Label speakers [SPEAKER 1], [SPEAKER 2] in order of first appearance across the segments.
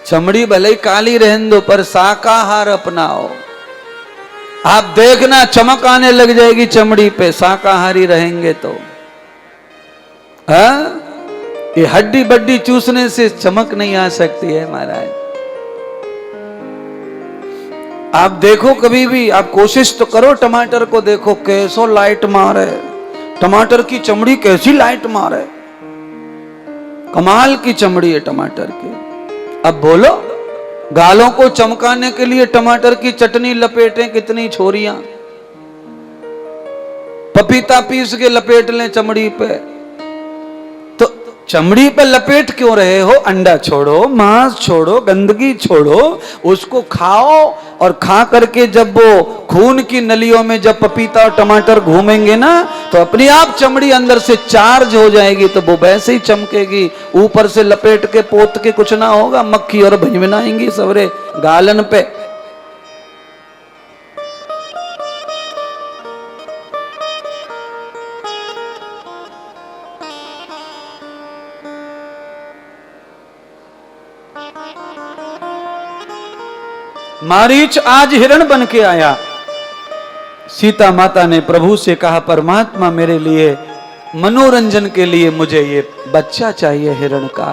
[SPEAKER 1] चमड़ी भले ही काली रहने दो पर शाकाहार अपनाओ। आप देखना चमक आने लग जाएगी चमड़ी पे, शाकाहारी रहेंगे तो। हाँ, ये हड्डी बड्डी चूसने से चमक नहीं आ सकती है महाराज। आप देखो कभी भी, आप कोशिश तो करो, टमाटर को देखो कैसो लाइट मारे, टमाटर की चमड़ी कैसी लाइट मारे, कमाल की चमड़ी है टमाटर की। अब बोलो, गालों को चमकाने के लिए टमाटर की चटनी लपेटें कितनी छोरियां, पपीता पीस के लपेट लें चमड़ी पे। तो चमड़ी पे लपेट क्यों रहे हो? अंडा छोड़ो, मांस छोड़ो, गंदगी छोड़ो, उसको खाओ। और खा करके जब वो खून की नलियों में जब पपीता और टमाटर घूमेंगे ना, तो अपने आप चमड़ी अंदर से चार्ज हो जाएगी, तो वो वैसे ही चमकेगी। ऊपर से लपेट के पोत के कुछ ना होगा, मक्खी और भिनभिनाएंगी सवरे गालन पे। मारीच आज हिरण बन के आया। सीता माता ने प्रभु से कहा, परमात्मा मेरे लिए मनोरंजन के लिए मुझे ये बच्चा चाहिए हिरण का।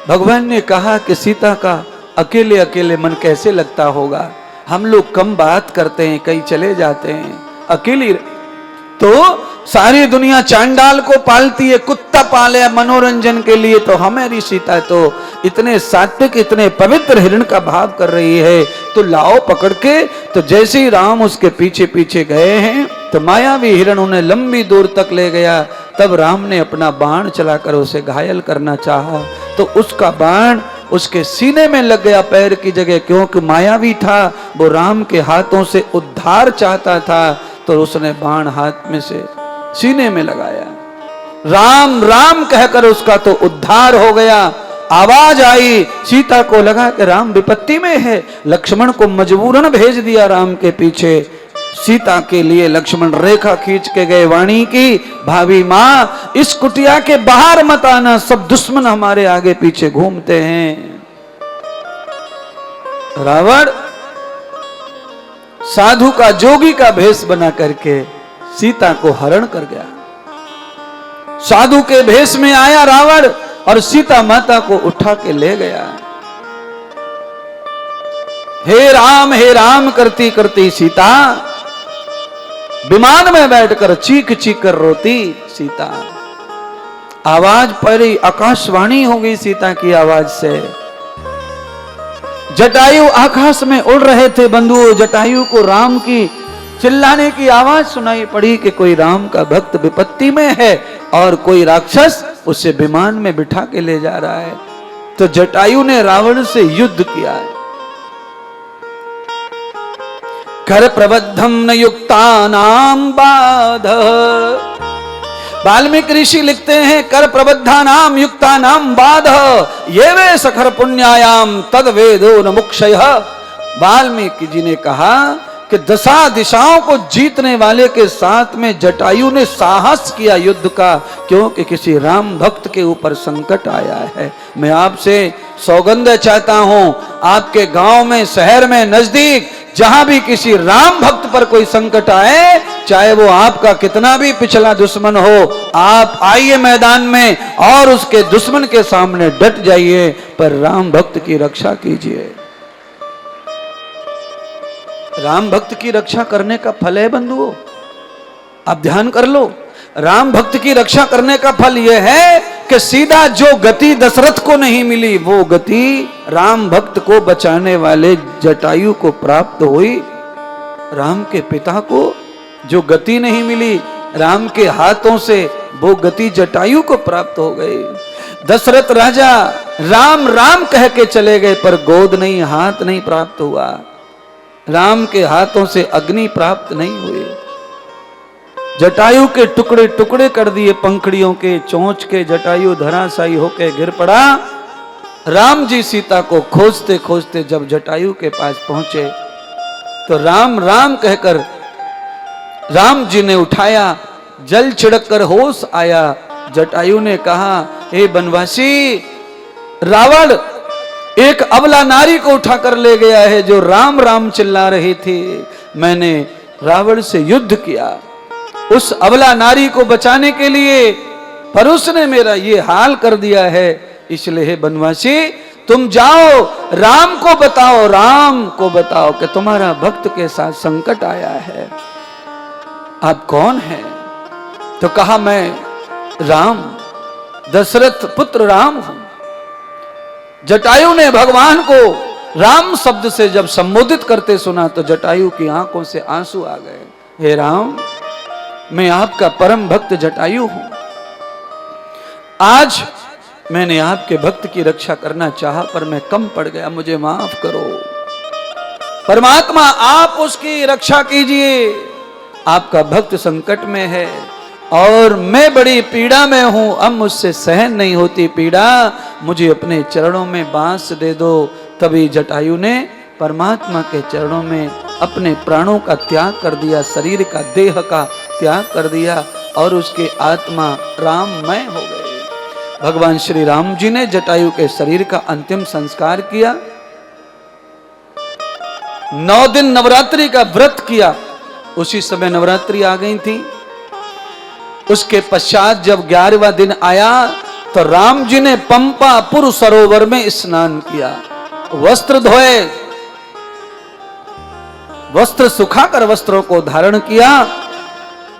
[SPEAKER 1] भगवान ने कहा कि सीता का अकेले अकेले मन कैसे लगता होगा, हम लोग कम बात करते हैं, कहीं चले जाते हैं, अकेली तो सारी दुनिया चांडाल को पालती है, कुत्ता पाले मनोरंजन के लिए, तो हमारी सीता तो इतने सात्विक इतने पवित्र हिरण का भाव कर रही है, तो लाओ पकड़ के। तो जैसे ही राम उसके पीछे पीछे गए हैं, तो मायावी हिरण उन्हें लंबी दूर तक ले गया। तब राम ने अपना बाण चलाकर उसे घायल करना चाहा, तो उसका बाण उसके सीने में लग गया पैर की जगह, क्योंकि मायावी था, वो राम के हाथों से उद्धार चाहता था। तो उसने बाण हाथ में से सीने में लगाया, राम राम कहकर उसका तो उद्धार हो गया। आवाज आई, सीता को लगा कि राम विपत्ति में है, लक्ष्मण को मजबूरन भेज दिया राम के पीछे। सीता के लिए लक्ष्मण रेखा खींच के गए, वाणी की, भाभी मां इस कुटिया के बाहर मत आना, सब दुश्मन हमारे आगे पीछे घूमते हैं। रावण साधु का जोगी का भेष बना करके सीता को हरण कर गया। साधु के भेष में आया रावण और सीता माता को उठा के ले गया। हे राम करती करती सीता विमान में बैठकर चीख चीख कर रोती सीता। आवाज पड़ी, आकाशवाणी हो गई सीता की आवाज से। जटायु आकाश में उड़ रहे थे बंधुओं, जटायु को राम की चिल्लाने की आवाज सुनाई पड़ी कि कोई राम का भक्त विपत्ति में है और कोई राक्षस उसे विमान में बिठा के ले जा रहा है। तो जटायु ने रावण से युद्ध किया है। कर प्रबद्धम न युक्तानाम बाध, वाल्मीकि ऋषि लिखते हैं, कर प्रबद्धा नाम युक्ता नाम बाध ये वे सखर पुण्यायाम तद वेदो न मुक्षय। वाल्मीकि जी ने कहा कि दशा दिशाओं को जीतने वाले के साथ में जटायु ने साहस किया युद्ध का, क्योंकि किसी राम भक्त के ऊपर संकट आया है। मैं आपसे सौगंध चाहता हूं, आपके गांव में, शहर में, नजदीक जहां भी किसी राम भक्त पर कोई संकट आए, चाहे वो आपका कितना भी पिछला दुश्मन हो, आप आइए मैदान में और उसके दुश्मन के सामने डट जाइए, पर राम भक्त की रक्षा कीजिए। राम भक्त की रक्षा करने का फल है बंधुओं, आप ध्यान कर लो। राम भक्त की रक्षा करने का फल यह है कि सीधा जो गति दशरथ को नहीं मिली, वो गति राम भक्त को बचाने वाले जटायु को प्राप्त हुई। राम के पिता को जो गति नहीं मिली राम के हाथों से, वो गति जटायु को प्राप्त हो गई। दशरथ राजा राम राम कह के चले गए, पर गोद नहीं, हाथ नहीं प्राप्त हुआ। राम के हाथों से अग्नि प्राप्त नहीं हुई। जटायु के टुकड़े टुकड़े कर दिए पंखड़ियों के, चोंच के जटायु धराशायी होके गिर पड़ा। राम जी सीता को खोजते खोजते जब जटायु के पास पहुंचे, तो राम राम कहकर राम जी ने उठाया, जल छिड़क कर होश आया। जटायु ने कहा, हे बनवासी रावण, एक अबला नारी को उठाकर ले गया है जो राम राम चिल्ला रही थी। मैंने रावण से युद्ध किया उस अबला नारी को बचाने के लिए, पर उसने मेरा ये हाल कर दिया है। इसलिए हे बनवासी, तुम जाओ राम को बताओ कि तुम्हारा भक्त के साथ संकट आया है। आप कौन हैं? तो कहा मैं राम, दशरथ पुत्र राम हूं। जटायु ने भगवान को राम शब्द से जब संबोधित करते सुना तो जटायु की आंखों से आंसू आ गए। हे राम, मैं आपका परम भक्त जटायु हूं। आज मैंने आपके भक्त की रक्षा करना चाहा पर मैं कम पड़ गया, मुझे माफ करो। परमात्मा आप उसकी रक्षा कीजिए, आपका भक्त संकट में है और मैं बड़ी पीड़ा में हूं, अब मुझसे सहन नहीं होती पीड़ा, मुझे अपने चरणों में बांस दे दो। तभी जटायु ने परमात्मा के चरणों में अपने प्राणों का त्याग कर दिया, शरीर का, देह का त्याग कर दिया और उसके आत्मा राममय हो गए। भगवान श्री राम जी ने जटायु के शरीर का अंतिम संस्कार किया। 9 दिन नवरात्रि का व्रत किया। उसी समय नवरात्रि आ गई थी। उसके पश्चात जब 11वां दिन आया तो राम जी ने पंपापुर सरोवर में स्नान किया, वस्त्र धोए, वस्त्र सुखाकर वस्त्रों को धारण किया।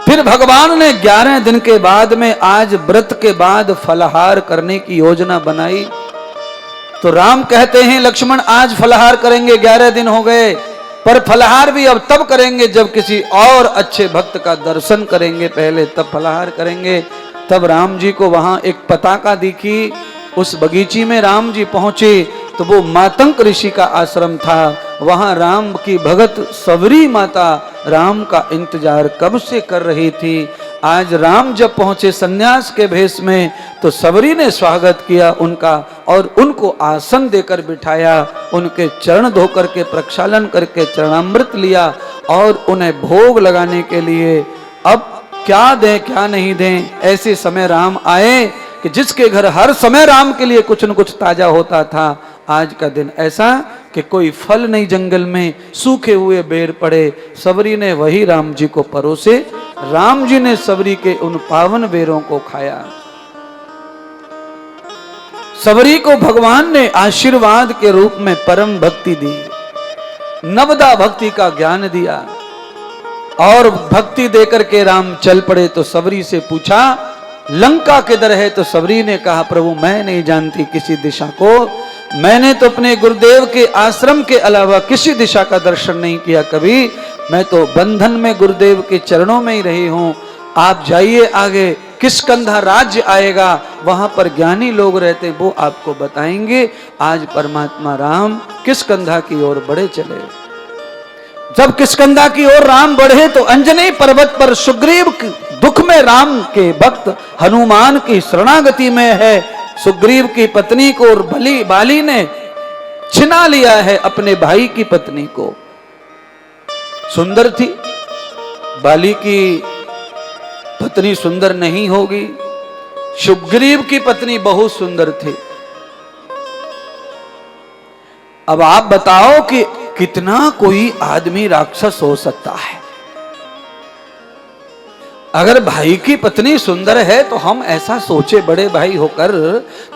[SPEAKER 1] फिर भगवान ने 11 दिन के बाद में आज व्रत के बाद फलाहार करने की योजना बनाई। तो राम कहते हैं लक्ष्मण आज फलाहार करेंगे, 11 दिन हो गए, पर फलाहार भी अब तब करेंगे जब किसी और अच्छे भक्त का दर्शन करेंगे, पहले तब फलाहार करेंगे। तब राम जी को वहां एक पताका दिखी। उस बगीची में राम जी पहुंचे तो वो मातंग ऋषि का आश्रम था। वहां राम की भगत सबरी माता राम का इंतजार कब से कर रही थी। आज राम जब पहुंचे सन्यास के भेष में तो सबरी ने स्वागत किया उनका और उनको आसन देकर बिठाया, उनके चरण धोकर के प्रक्षालन करके चरणामृत लिया और उन्हें भोग लगाने के लिए अब क्या दें क्या नहीं दें। ऐसे समय राम आए कि जिसके घर हर समय राम के लिए कुछ न कुछ ताजा होता था, आज का दिन ऐसा कि कोई फल नहीं जंगल में, सूखे हुए बेर पड़े, सबरी ने वही राम जी को परोसे। राम जी ने सबरी के उन पावन बेरों को खाया। सबरी को भगवान ने आशीर्वाद के रूप में परम भक्ति दी, नवदा भक्ति का ज्ञान दिया और भक्ति देकर के राम चल पड़े। तो सबरी से पूछा लंका किधर है? तो सबरी ने कहा प्रभु मैं नहीं जानती किसी दिशा को, मैंने तो अपने गुरुदेव के आश्रम के अलावा किसी दिशा का दर्शन नहीं किया कभी, मैं तो बंधन में गुरुदेव के चरणों में ही रही हूं। आप जाइए आगे, किष्किंधा राज्य आएगा, वहां पर ज्ञानी लोग रहते, वो आपको बताएंगे। आज परमात्मा राम किष्किंधा की ओर बढ़े चले। जब किष्किंधा की ओर राम बढ़े तो अंजनी पर्वत पर सुग्रीव दुख में राम के भक्त हनुमान की शरणागति में है। सुग्रीव की पत्नी को और बाली ने छिना लिया है अपने भाई की पत्नी को। सुंदर थी, बाली की पत्नी सुंदर नहीं होगी, सुग्रीव की पत्नी बहुत सुंदर थी। अब आप बताओ कि कितना कोई आदमी राक्षस हो सकता है? अगर भाई की पत्नी सुंदर है तो हम ऐसा सोचे बड़े भाई होकर,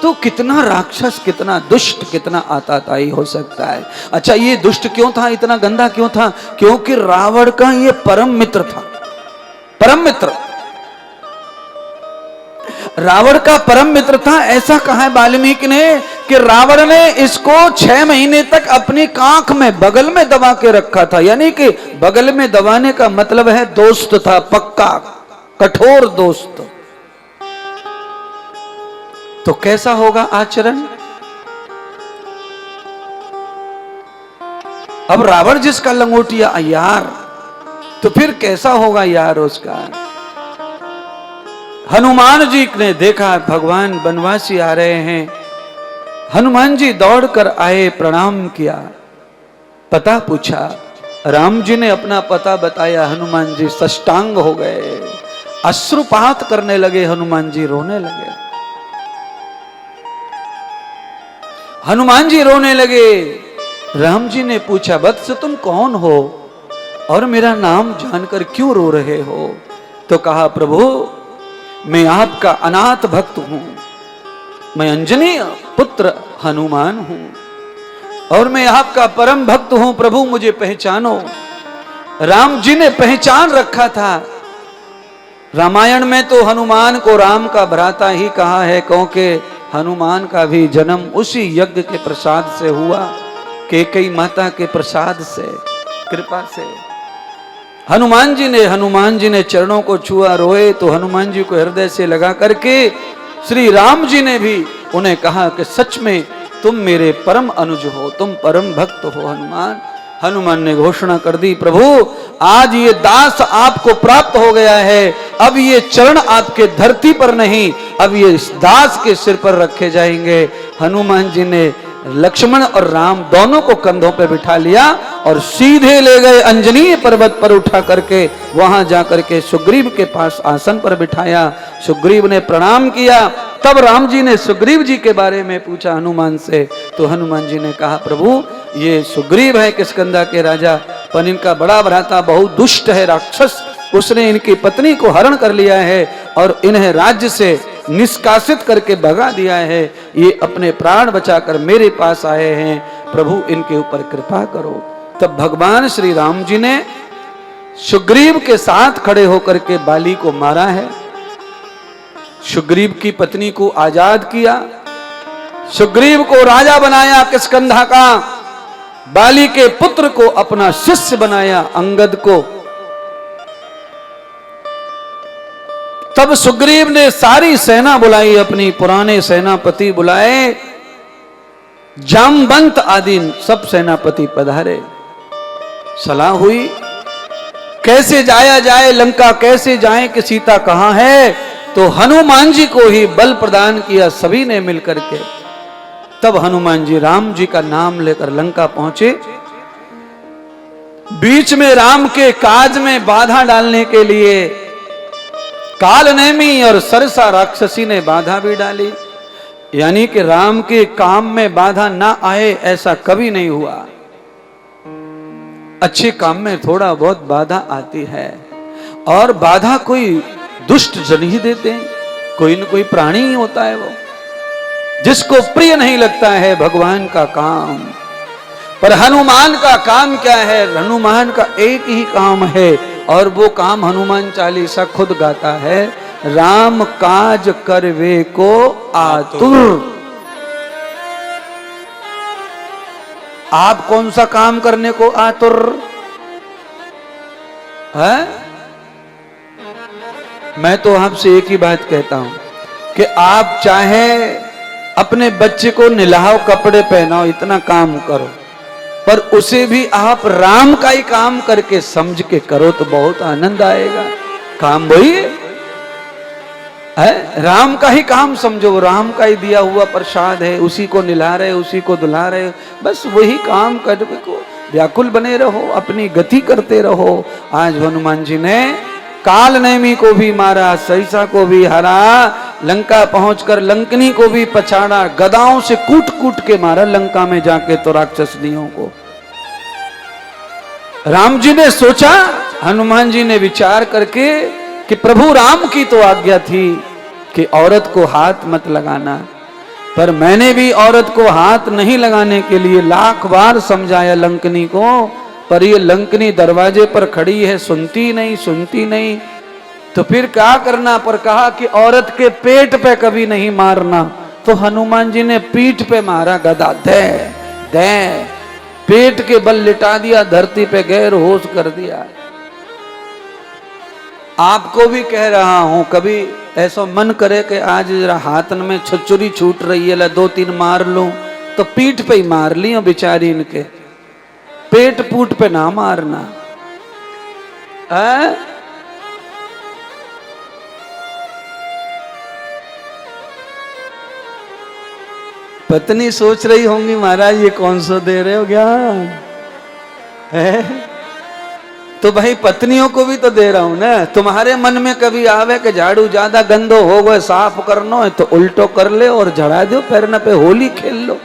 [SPEAKER 1] तो कितना राक्षस, कितना दुष्ट, कितना आताताई हो सकता है। अच्छा ये दुष्ट क्यों था, इतना गंदा क्यों था? क्योंकि रावण का ये परम मित्र था। परम मित्र, रावण का परम मित्र था। ऐसा कहा है वाल्मीकि ने कि रावण ने इसको 6 महीने तक अपनी कांख में बगल में दबा के रखा था। यानी कि बगल में दबाने का मतलब है दोस्त था, पक्का कठोर दोस्त। तो कैसा होगा आचरण? अब रावण जिसका लंगोटिया यार, तो फिर कैसा होगा यार उसका? हनुमान जी ने देखा भगवान बनवासी आ रहे हैं। हनुमान जी दौड़कर आए, प्रणाम किया, पता पूछा। राम जी ने अपना पता बताया। हनुमान जी साष्टांग हो गए, अश्रुपात करने लगे, हनुमान जी रोने लगे। हनुमान जी रोने लगे। राम जी ने पूछा, वत्स तुम कौन हो और मेरा नाम जानकर क्यों रो रहे हो? तो कहा, प्रभु मैं आपका अनाथ भक्त हूं, मैं अंजनी पुत्र हनुमान हूं और मैं आपका परम भक्त हूं, प्रभु मुझे पहचानो। राम जी ने पहचान रखा था। रामायण में तो हनुमान को राम का भ्राता ही कहा है, क्योंकि हनुमान का भी जन्म उसी यज्ञ के प्रसाद से हुआ, कैकेयी माता के प्रसाद से, कृपा से। हनुमान जी ने चरणों को छुआ, रोए तो हनुमान जी को हृदय से लगा करके श्री राम जी ने भी उन्हें कहा कि सच में तुम मेरे परम अनुज हो, तुम परम भक्त हो हनुमान। हनुमान ने घोषणा कर दी, प्रभु आज ये दास आपको प्राप्त हो गया है, अब ये चरण आपके धरती पर नहीं, अब ये इस दास के सिर पर रखे जाएंगे। हनुमान जी ने लक्ष्मण और राम दोनों को कंधों पर बिठा लिया और सीधे ले गए अंजनी पर्वत पर उठा करके, वहां जाकर के सुग्रीव के पास आसन पर बिठाया। सुग्रीव ने प्रणाम किया। तब राम जी ने सुग्रीव जी के बारे में पूछा हनुमान से, तो हनुमान जी ने कहा, प्रभु ये सुग्रीव है किष्किंधा के राजा, पर इनका बड़ा भ्राता बहुत दुष्ट है, राक्षस, उसने इनकी पत्नी को हरण कर लिया है और इन्हें राज्य से निष्कासित करके भगा दिया है। ये अपने प्राण बचाकर मेरे पास आए हैं, प्रभु इनके ऊपर कृपा करो। तब भगवान श्री राम जी ने सुग्रीव के साथ खड़े होकर के बाली को मारा है, सुग्रीव की पत्नी को आजाद किया, सुग्रीव को राजा बनाया किष्किंधा का, बाली के पुत्र को अपना शिष्य बनाया, अंगद को। तब सुग्रीव ने सारी सेना बुलाई, अपनी पुराने सेनापति बुलाए, जामवंत आदि सब सेनापति पधारे। सलाह हुई कैसे जाया जाए, लंका कैसे जाए, कि सीता कहां है। तो हनुमान जी को ही बल प्रदान किया सभी ने मिलकर के। तब हनुमान जी राम जी का नाम लेकर लंका पहुंचे। बीच में राम के काज में बाधा डालने के लिए कालनेमी और सरसा राक्षसी ने बाधा भी डाली, यानी कि राम के काम में बाधा ना आए ऐसा कभी नहीं हुआ। अच्छे काम में थोड़ा बहुत बाधा आती है, और बाधा कोई दुष्ट जन ही देते हैं, कोई न कोई प्राणी ही होता है वो, जिसको प्रिय नहीं लगता है भगवान का काम। पर हनुमान का काम क्या है? हनुमान का एक ही काम है, और वो काम हनुमान चालीसा खुद गाता है, राम काज करवे को आतुर। आप कौन सा काम करने को आतुर है? मैं तो आपसे एक ही बात कहता हूं कि आप चाहे अपने बच्चे को निलाओ, कपड़े पहनाओ, इतना काम करो, पर उसे भी आप राम का ही काम करके समझ के करो तो बहुत आनंद आएगा। काम वही है, राम का ही काम समझो, राम का ही दिया हुआ प्रसाद है, उसी को निला रहे, उसी को दुला रहे, बस वही काम करके को व्याकुल बने रहो, अपनी गति करते रहो। आज हनुमान जी ने कालनेमी को भी मारा, सरिसा को भी हरा, लंका पहुंचकर लंकनी को भी पछाड़ा, गदाओं से कूट कूट के मारा लंका में जाके तो राक्षसनियों को। राम जी ने सोचा, हनुमान जी ने विचार करके कि प्रभु राम की तो आज्ञा थी कि औरत को हाथ मत लगाना, पर मैंने भी औरत को हाथ नहीं लगाने के लिए लाख बार समझाया लंकनी को, पर ये लंकनी दरवाजे पर खड़ी है, सुनती नहीं। तो फिर क्या करना? पर कहा कि औरत के पेट पे कभी नहीं मारना। तो हनुमान जी ने पीठ पे मारा गदा, दे पेट के बल लिटा दिया, धरती पे गैर होश कर दिया। आपको भी कह रहा हूं, कभी ऐसा मन करे कि आज जरा हाथ में छुरी छूट रही है, 2-3 मार लूं, तो पीठ पे ही मार ली बेचारी, इनके पेट पूट पे ना मारना है? पत्नी सोच रही होंगी, महाराज ये कौन सा दे रहे हो ज्ञान है? तो भाई पत्नियों को भी तो दे रहा हूं ना। तुम्हारे मन में कभी आवे कि झाड़ू ज्यादा गंदो हो गए, साफ करना है तो उल्टो कर ले और झड़ा दो, पैरना पे होली खेल लो,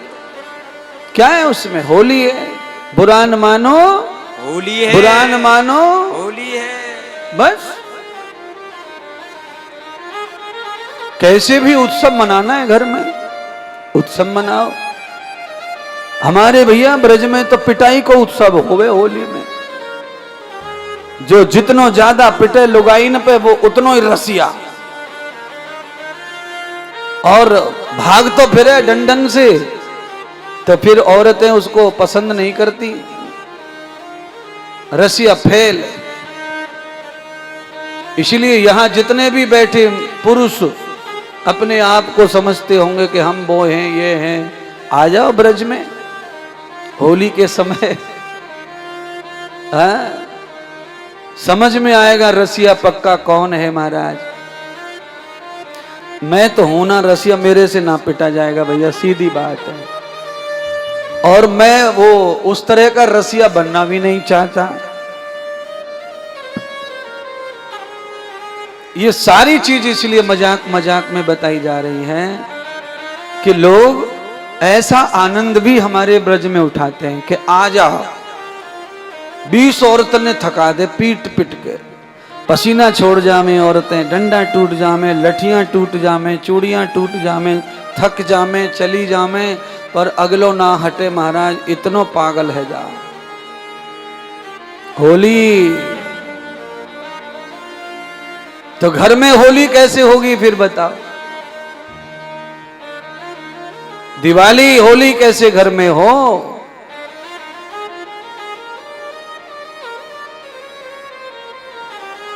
[SPEAKER 1] क्या है उसमें? होली है। बुरा न मानो
[SPEAKER 2] होली है,
[SPEAKER 1] बुरा न मानो
[SPEAKER 2] होली है।
[SPEAKER 1] बस। कैसे भी उत्सव मनाना है, घर में उत्सव मनाओ। हमारे भैया ब्रज में तो पिटाई को उत्सव होवे होली में। जो जितनो ज्यादा पिटे लुगाइन पे वो उतनो ही रसिया, और भाग तो फिरे डंडन से, तो फिर औरतें उसको पसंद नहीं करती, रसिया फेल। इसलिए यहां जितने भी बैठे पुरुष अपने आप को समझते होंगे कि हम वो हैं, ये हैं, आ जाओ ब्रज में होली के समय। समझ में आएगा रसिया पक्का कौन है महाराज। मैं तो हूं ना रसिया, मेरे से ना पिटा जाएगा भैया, सीधी बात है। और मैं वो उस तरह का रसिया बनना भी नहीं चाहता। ये सारी चीज इसलिए मजाक मजाक में बताई जा रही है कि लोग ऐसा आनंद भी हमारे ब्रज में उठाते हैं कि आ जाओ, 20 औरतों ने थका दे पीट पिट के, पसीना छोड़ जामे औरतें, डंडा टूट जामे, लठियां टूट जामे, चूड़ियां टूट जामे, थक जामे, चली जामे, पर अगलो ना हटे महाराज, इतनो पागल है जा। होली तो घर में होली कैसे होगी फिर बताओ? दिवाली होली कैसे घर में हो?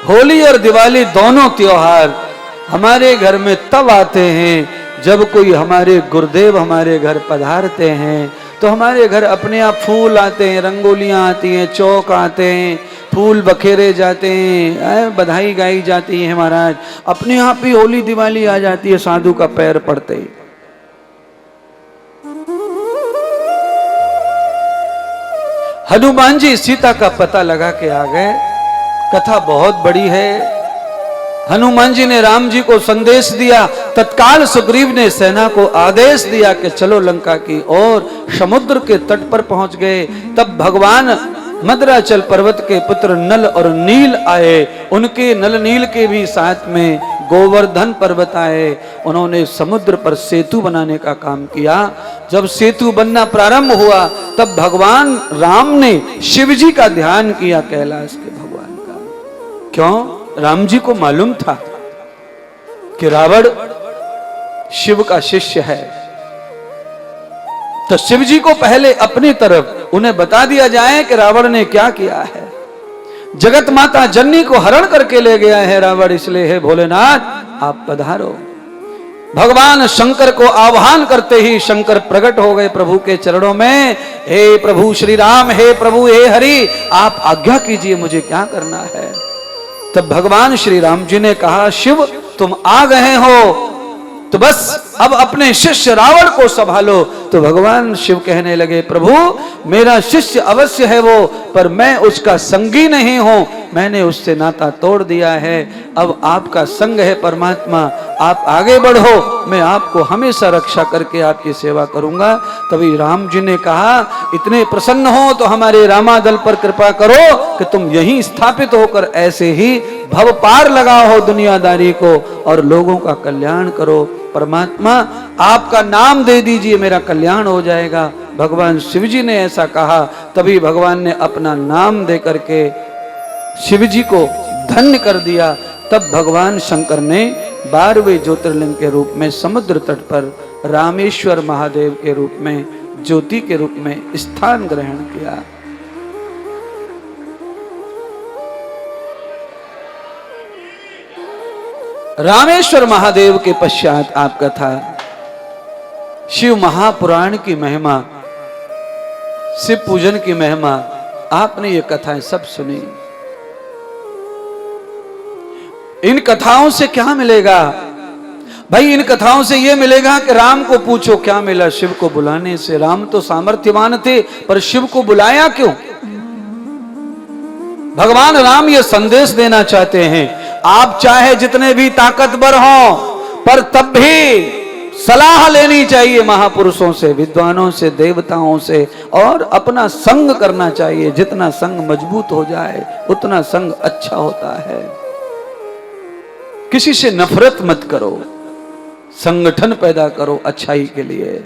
[SPEAKER 1] होली और दिवाली दोनों त्योहार हमारे घर में तब आते हैं जब कोई हमारे गुरुदेव हमारे घर पधारते हैं। तो हमारे घर अपने आप फूल आते हैं, रंगोलियां आती हैं, चौक आते हैं, फूल बखेरे जाते हैं, बधाई गाई जाती है महाराज। अपने आप ही होली दिवाली आ जाती है साधु का पैर पड़ते ही। हनुमान जी सीता का पता लगा के आ गए। कथा बहुत बड़ी है। हनुमान जी ने राम जी को संदेश दिया, तत्काल सुग्रीव ने सेना को आदेश दिया कि चलो लंका की ओर। समुद्र के तट पर पहुंच गए। तब भगवान मद्राचल पर्वत के पुत्र नल और नील आए। उनके नल नील के भी साथ में गोवर्धन पर्वत आए। उन्होंने समुद्र पर सेतु बनाने का काम किया। जब सेतु बनना प्रारंभ हुआ तब भगवान राम ने शिव जी का ध्यान किया, कैलाश के भगवान का। क्यों? राम जी को मालूम था कि रावण शिव का शिष्य है, तो शिव जी को पहले अपनी तरफ उन्हें बता दिया जाए कि रावण ने क्या किया है। जगत माता जननी को हरण करके ले गया है रावण, इसलिए हे भोलेनाथ आप पधारो। भगवान शंकर को आह्वान करते ही शंकर प्रकट हो गए प्रभु के चरणों में। हे प्रभु श्री राम, हे प्रभु हे हरि, आप आज्ञा कीजिए मुझे क्या करना है। तब भगवान श्री राम जी ने कहा, शिव तुम आ गए हो तो बस अब अपने शिष्य रावण को संभालो। तो भगवान शिव कहने लगे, प्रभु मेरा शिष्य अवश्य है वो, पर मैं उसका संगी नहीं हूं, मैंने उससे नाता तोड़ दिया है। अब आपका संग है परमात्मा, आप आगे बढ़ो, मैं आपको हमेशा रक्षा करके आपकी सेवा करूंगा। तभी राम जी ने कहा, इतने प्रसन्न हो तो हमारे रामादल पर कृपा करो कि तुम यहीं स्थापित होकर ऐसे ही भव पार लगाओ दुनियादारी को और लोगों का कल्याण करो। परमात्मा आपका नाम दे दीजिए, मेरा कल्याण हो जाएगा। भगवान शिव जी ने ऐसा कहा। तभी भगवान ने अपना नाम दे करके शिव जी को धन्य कर दिया। तब भगवान शंकर ने 12वें ज्योतिर्लिंग के रूप में समुद्र तट पर रामेश्वर महादेव के रूप में, ज्योति के रूप में स्थान ग्रहण किया। रामेश्वर महादेव के पश्चात आपका था शिव महापुराण की महिमा, शिव पूजन की महिमा। आपने ये कथाएं सब सुनी। इन कथाओं से क्या मिलेगा भाई? इन कथाओं से यह मिलेगा कि राम को पूछो क्या मिला शिव को बुलाने से। राम तो सामर्थ्यवान थे, पर शिव को बुलाया क्यों? भगवान राम ये संदेश देना चाहते हैं, आप चाहे जितने भी ताकतवर हो, पर तब भी सलाह लेनी चाहिए महापुरुषों से, विद्वानों से, देवताओं से, और अपना संग करना चाहिए। जितना संग मजबूत हो जाए उतना संग अच्छा होता है। किसी से नफरत मत करो, संगठन पैदा करो अच्छाई के लिए।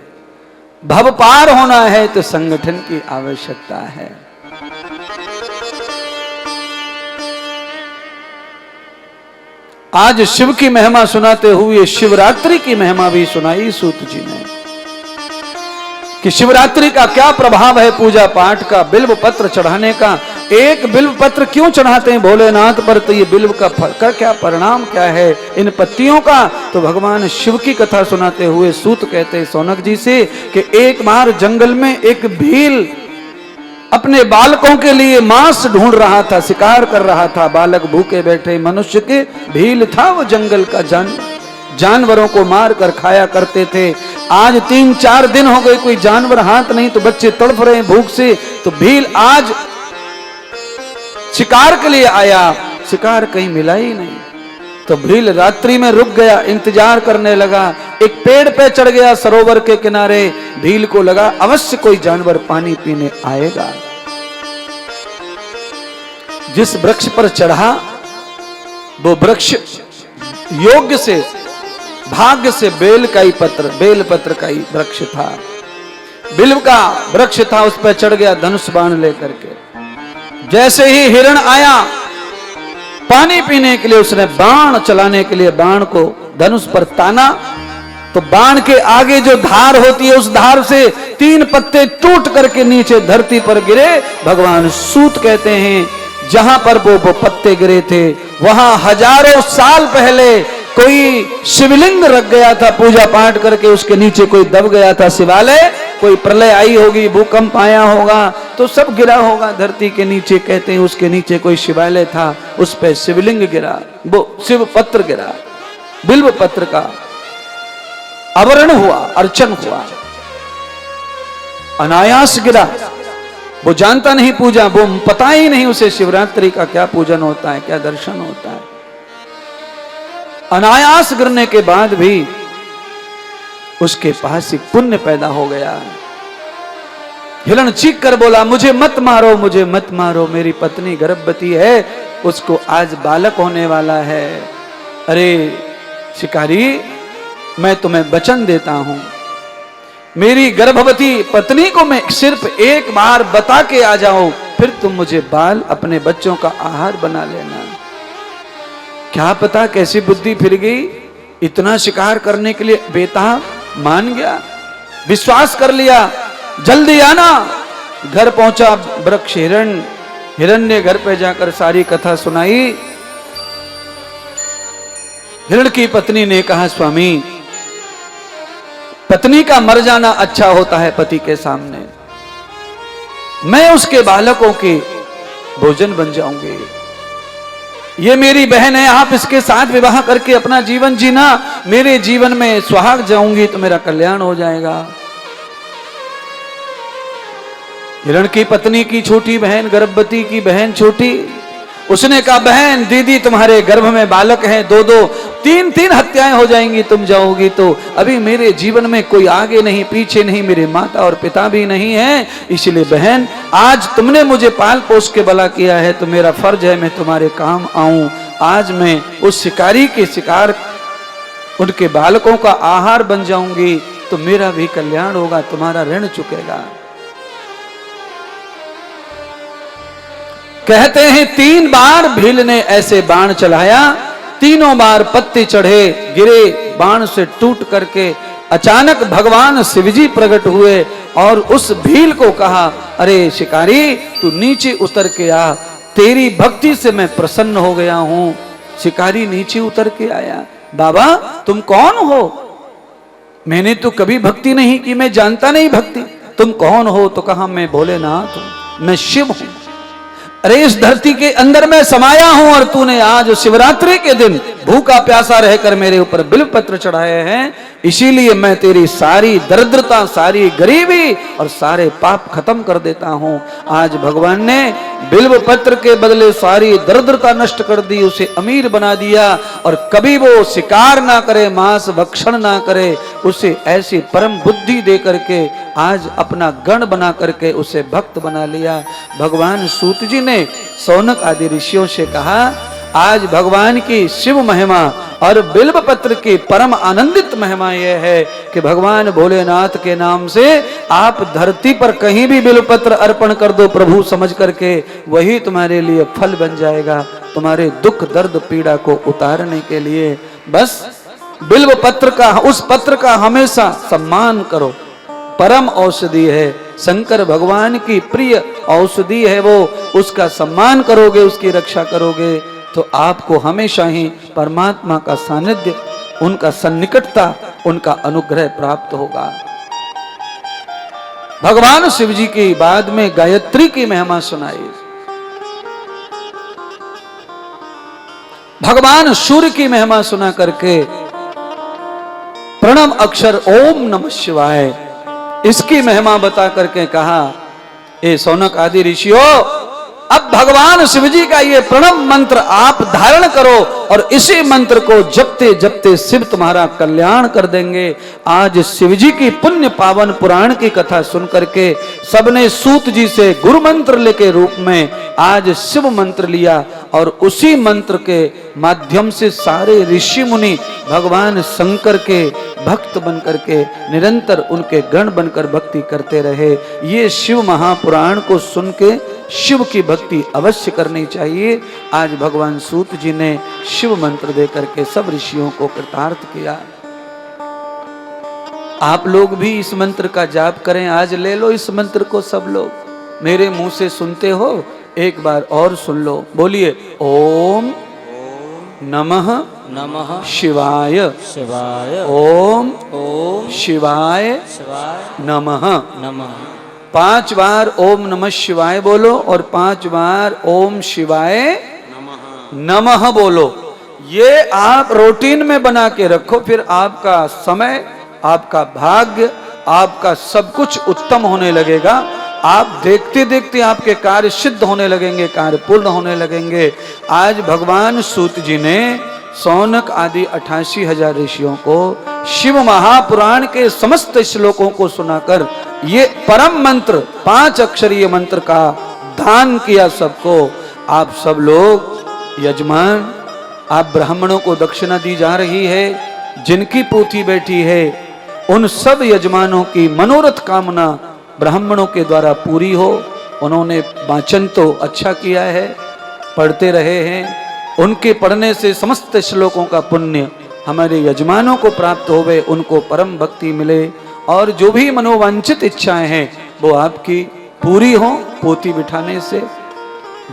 [SPEAKER 1] भव पार होना है तो संगठन की आवश्यकता है। आज शिव की महिमा सुनाते हुए शिवरात्रि की महिमा भी सुनाई सूत जी ने कि शिवरात्रि का क्या प्रभाव है पूजा पाठ का, बिल्व पत्र चढ़ाने का। एक बिल्व पत्र क्यों चढ़ाते हैं भोलेनाथ पर, तो ये बिल्व का फल का क्या परिणाम क्या है इन पत्तियों का। तो भगवान शिव की कथा सुनाते हुए सूत कहते हैं सौनक जी से कि एक बार जंगल में एक भील अपने बालकों के लिए मांस ढूंढ रहा था, शिकार कर रहा था। बालक भूखे बैठे, मनुष्य के भील था वो जंगल का जानवरों को मार कर खाया करते थे। आज 3-4 दिन हो गए कोई जानवर हाथ नहीं, तो बच्चे तड़फ रहे भूख से। तो भील आज शिकार के लिए आया, शिकार कहीं मिला ही नहीं। तो भील रात्रि में रुक गया, इंतजार करने लगा। एक पेड़ पे चढ़ गया सरोवर के किनारे। भील को लगा अवश्य कोई जानवर पानी पीने आएगा। जिस वृक्ष पर चढ़ा वो वृक्ष योग्य से, भाग्य से बेल पत्र का ही वृक्ष था। बिल्व का वृक्ष था, उस पर चढ़ गया धनुष बाण लेकर के। जैसे ही हिरण आया पानी पीने के लिए, उसने बाण चलाने के लिए बाण को धनुष पर ताना, तो बाण के आगे जो धार होती है उस धार से 3 पत्ते टूट करके नीचे धरती पर गिरे। भगवान सूत कहते हैं जहां पर वो पत्ते गिरे थे वहां हजारों साल पहले कोई शिवलिंग रख गया था पूजा पाठ करके, उसके नीचे कोई दब गया था शिवालय। कोई प्रलय आई होगी, भूकंप आया होगा तो सब गिरा होगा धरती के नीचे। कहते हैं उसके नीचे कोई शिवालय था, उस पर शिवलिंग गिरा, वो शिव पत्र गिरा, बिल्व पत्र का आवरण हुआ, अर्चन हुआ, अनायास गिरा। वो जानता नहीं पूजा, वो पता ही नहीं उसे शिवरात्रि का क्या पूजन होता है, क्या दर्शन होता है। अनायास गिरने के बाद भी उसके पास एक पुण्य पैदा हो गया। हिरण चीख कर बोला मुझे मत मारो, मुझे मत मारो, मेरी पत्नी गर्भवती है, उसको आज बालक होने वाला है। अरे शिकारी, मैं तुम्हें वचन देता हूं, मेरी गर्भवती पत्नी को मैं सिर्फ एक बार बता के आ जाऊं, फिर तुम मुझे बाल अपने बच्चों का आहार बना लेना। क्या पता कैसी बुद्धि फिर गई, इतना शिकार करने के लिए बेताब मान गया, विश्वास कर लिया। जल्दी आना। घर पहुंचा वृक्ष हिरण ने घर पे जाकर सारी कथा सुनाई। हिरण की पत्नी ने कहा स्वामी, पत्नी का मर जाना अच्छा होता है पति के सामने, मैं उसके बालकों के भोजन बन जाऊंगी। ये मेरी बहन है, आप इसके साथ विवाह करके अपना जीवन जीना, मेरे जीवन में सुहाग जाऊंगी तो मेरा कल्याण हो जाएगा। हिरण की पत्नी की छोटी बहन, गर्भवती की बहन छोटी, उसने कहा बहन दीदी तुम्हारे गर्भ में बालक हैं, 2-2 3-3 हत्याएं हो जाएंगी तुम जाओगी तो। अभी मेरे जीवन में कोई आगे नहीं पीछे नहीं, मेरे माता और पिता भी नहीं है, इसलिए बहन आज तुमने मुझे पाल पोस के भला किया है तो मेरा फर्ज है मैं तुम्हारे काम आऊं। आज मैं उस शिकारी के शिकार उनके बालकों का आहार बन जाऊंगी तो मेरा भी कल्याण होगा, तुम्हारा ऋण चुकेगा। कहते हैं 3 बार भील ने ऐसे बाण चलाया, तीनों बार पत्ते चढ़े गिरे, बाण से टूट करके अचानक भगवान शिवजी प्रकट हुए और उस भील को कहा अरे शिकारी तू नीचे उतर के आ, तेरी भक्ति से मैं प्रसन्न हो गया हूं। शिकारी नीचे उतर के आया, बाबा तुम कौन हो? मैंने तो कभी भक्ति नहीं की, मैं जानता नहीं भक्ति, तुम कौन हो? तो कहा मैं भोलेनाथ हूं, मैं शिव हूं। अरे इस धरती के अंदर मैं समाया हूं और तूने आज शिवरात्रि के दिन भूखा प्यासा रहकर मेरे ऊपर बिल्व पत्र चढ़ाए हैं, इसीलिए मैं तेरी सारी दरिद्रता, सारी गरीबी और सारे पाप खत्म कर देता हूं। आज भगवान ने बिल्व पत्र के बदले सारी दरिद्रता नष्ट कर दी, उसे अमीर बना दिया और कभी वो शिकार ना करे, मांस भक्षण ना करे, उसे ऐसी परम बुद्धि दे करके आज अपना गण बना करके उसे भक्त बना लिया। भगवान सूत जी ने शौनक आदि ऋषियों से कहा, आज भगवान की शिव महिमा और बिल्व पत्र की परम आनंदित महिमा यह है कि भगवान भोलेनाथ के नाम से आप धरती पर कहीं भी बिल्व पत्र अर्पण कर दो प्रभु समझ करके, वही तुम्हारे लिए फल बन जाएगा, तुम्हारे दुख दर्द पीड़ा को उतारने के लिए। बस बिल्व पत्र का, उस पत्र का हमेशा सम्मान करो, परम औषधि है, शंकर भगवान की प्रिय औषधि है वो, उसका सम्मान करोगे, उसकी रक्षा करोगे तो आपको हमेशा ही परमात्मा का सानिध्य, उनका सन्निकटता, उनका अनुग्रह प्राप्त होगा। भगवान शिव जी की बाद में गायत्री की महिमा सुनाई। भगवान सूर्य की महिमा सुना करके प्रणव अक्षर ओम नमः शिवाय, इसकी महिमा बता करके कहा, ए शौनक आदि ऋषियों, अब भगवान शिव जी का ये प्रणव मंत्र आप धारण करो और इसी मंत्र को जपते जपते शिव तुम्हारा कल्याण कर देंगे। आज शिव जी की पुण्य पावन पुराण की कथा सुन करके सबने सूत जी से गुरु मंत्र के रूप में आज शिव मंत्र लिया और उसी मंत्र के माध्यम से सारे ऋषि मुनि भगवान शंकर के भक्त बनकर के निरंतर उनके गण बनकर भक्ति करते रहे। ये शिव महापुराण को सुन के शिव की भक्ति अवश्य करनी चाहिए। आज भगवान सूत जी ने शिव मंत्र दे करके सब ऋषियों को कृतार्थ किया। आप लोग भी इस मंत्र का जाप करें, आज ले लो इस मंत्र को सब लोग, मेरे मुंह से सुनते हो, एक बार और सुन लो, बोलिए ओम नमः
[SPEAKER 2] नमः
[SPEAKER 1] शिवाय
[SPEAKER 2] शिवाय
[SPEAKER 1] ओम
[SPEAKER 2] ओम
[SPEAKER 1] शिवाय
[SPEAKER 2] शिवाय
[SPEAKER 1] नमः।
[SPEAKER 2] नमः।
[SPEAKER 1] 5 बार ओम नमः शिवाय बोलो और 5 बार ओम शिवाय नमः बोलो। ये आप रूटीन में बना के रखो, फिर आपका समय, आपका भाग्य, आपका सब कुछ उत्तम होने लगेगा। आप देखते देखते आपके कार्य सिद्ध होने लगेंगे, कार्य पूर्ण होने लगेंगे। आज भगवान सूत जी ने शौनक आदि 88,000 ऋषियों को शिव महापुराण के समस्त श्लोकों को सुनाकर ये परम मंत्र 5 अक्षरीय मंत्र का दान किया सबको। आप सब लोग यजमान, आप ब्राह्मणों को दक्षिणा दी जा रही है, जिनकी पोथी बैठी है उन सब यजमानों की मनोरथ कामना ब्राह्मणों के द्वारा पूरी हो। उन्होंने वाचन तो अच्छा किया है, पढ़ते रहे हैं, उनके पढ़ने से समस्त श्लोकों का पुण्य हमारे यजमानों को प्राप्त होवे, उनको परम भक्ति मिले और जो भी मनोवांछित इच्छाएं हैं वो आपकी पूरी हो पोथी बिठाने से।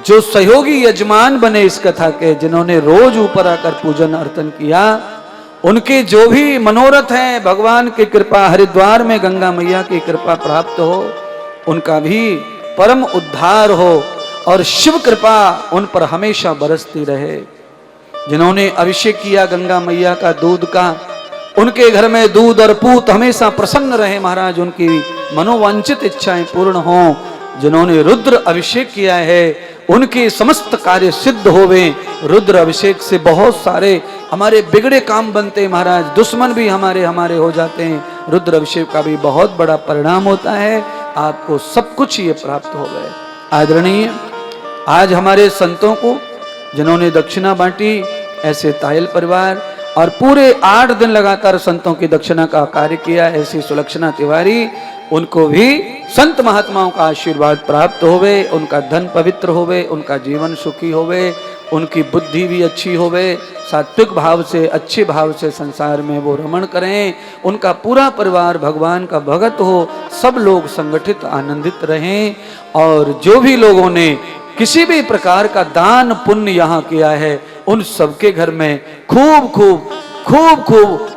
[SPEAKER 1] जो सहयोगी यजमान बने इस कथा के, जिन्होंने रोज ऊपर आकर पूजन अर्चन किया, उनके जो भी मनोरथ हैं भगवान की कृपा, हरिद्वार में गंगा मैया की कृपा प्राप्त हो, उनका भी परम उद्धार हो और शिव कृपा उन पर हमेशा बरसती रहे। जिन्होंने अभिषेक किया गंगा मैया का दूध का, उनके घर में दूध और पूत हमेशा प्रसन्न रहे महाराज, उनकी मनोवांछित इच्छाएं पूर्ण हों। जिन्होंने रुद्र अभिषेक किया है उनके समस्त कार्य सिद्ध होवे। रुद्र अभिषेक से बहुत सारे हमारे बिगड़े काम बनते महाराज, दुश्मन भी हमारे हो जाते हैं। रुद्र अभिषेक का भी बहुत बड़ा परिणाम होता है, आपको सब कुछ ये प्राप्त हो गए। आदरणीय, आज हमारे संतों को जिन्होंने दक्षिणा बांटी, ऐसे तायल परिवार और पूरे 8 दिन लगातार संतों की दक्षिणा का कार्य किया, ऐसी सुलक्षणा तिवारी, उनको भी संत महात्माओं का आशीर्वाद प्राप्त होवे, उनका धन पवित्र होवे, उनका जीवन सुखी होवे, उनकी बुद्धि भी अच्छी होवे, सात्विक भाव से, अच्छे भाव से संसार में वो रमण करें, उनका पूरा परिवार भगवान का भगत हो, सब लोग संगठित आनंदित रहें। और जो भी लोगों ने किसी भी प्रकार का दान पुण्य यहाँ किया है, उन सबके घर में खूब खूब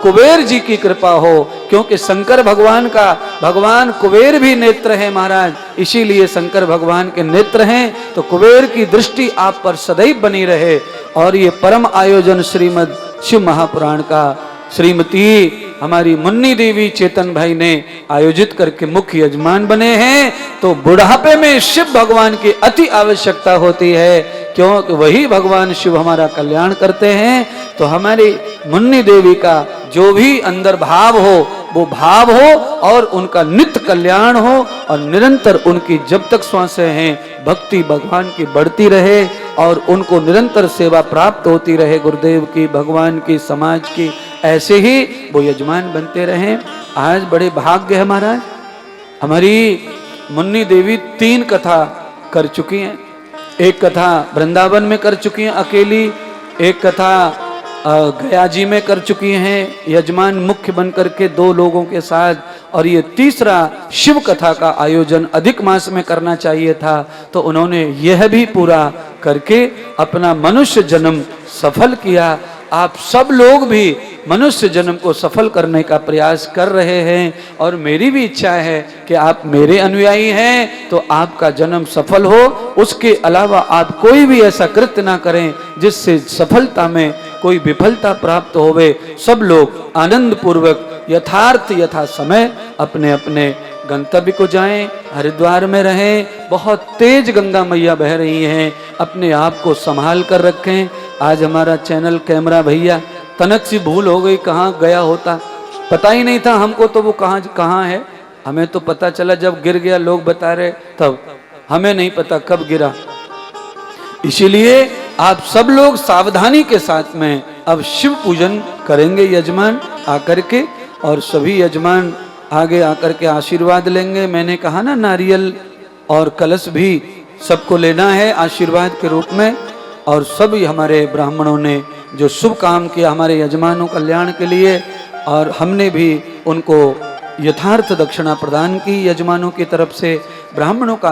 [SPEAKER 1] कुबेर जी की कृपा हो, क्योंकि शंकर भगवान का, भगवान कुबेर भी नेत्र है महाराज, इसीलिए शंकर भगवान के नेत्र हैं, तो कुबेर की दृष्टि आप पर सदैव बनी रहे। और ये परम आयोजन श्रीमद् शिव महापुराण का श्रीमती हमारी मुन्नी देवी चेतन भाई ने आयोजित करके मुख्य यजमान बने हैं, तो बुढ़ापे में शिव भगवान की अति आवश्यकता होती है, क्योंकि वही भगवान शिव हमारा कल्याण करते हैं। तो हमारी मुन्नी देवी का जो भी अंदर भाव हो वो भाव हो और उनका नित्य कल्याण हो, और निरंतर उनकी जब तक श्वासें हैं भक्ति भगवान की बढ़ती रहे और उनको निरंतर सेवा प्राप्त होती रहे, गुरुदेव की, भगवान की, समाज की, ऐसे ही वो यजमान बनते रहें। आज बड़े भाग्य है महाराज, हमारी मुन्नी देवी 3 कथा कर चुकी हैं। एक कथा वृंदावन में कर चुकी हैं अकेली, एक कथा गया जी में कर चुकी हैं यजमान मुख्य बन करके 2 लोगों के साथ, और ये तीसरा शिव कथा का आयोजन अधिक मास में करना चाहिए था, तो उन्होंने यह भी पूरा करके अपना मनुष्य जन्म सफल किया। आप सब लोग भी मनुष्य जन्म को सफल करने का प्रयास कर रहे हैं, और मेरी भी इच्छा है कि आप मेरे अनुयायी हैं तो आपका जन्म सफल हो। उसके अलावा आप कोई भी ऐसा कृत्य ना करें जिससे सफलता में कोई विफलता प्राप्त होवे। सब लोग आनंद पूर्वक यथार्थ यथा समय अपने अपने गंतव्य को जाएं, हरिद्वार में रहें। बहुत तेज गंगा मैया बह रही हैं, अपने आप को संभाल कर रखें। आज हमारा चैनल कैमरा भैया तनक सी भूल हो गई, कहाँ गया होता पता ही नहीं था हमको, तो वो कहाँ है। हमें तो पता चला जब गिर गया, लोग बता रहे तब, हमें नहीं पता कब गिरा। इसीलिए आप सब लोग सावधानी के साथ में अब शिव पूजन करेंगे यजमान आकर के, और सभी यजमान आगे आकर के आशीर्वाद लेंगे। मैंने कहा ना, नारियल और कलश भी सबको लेना है आशीर्वाद के रूप में। और सभी हमारे ब्राह्मणों ने जो शुभ काम किया हमारे यजमानों कल्याण के लिए, और हमने भी उनको यथार्थ दक्षिणा प्रदान की यजमानों की तरफ से। ब्राह्मणों का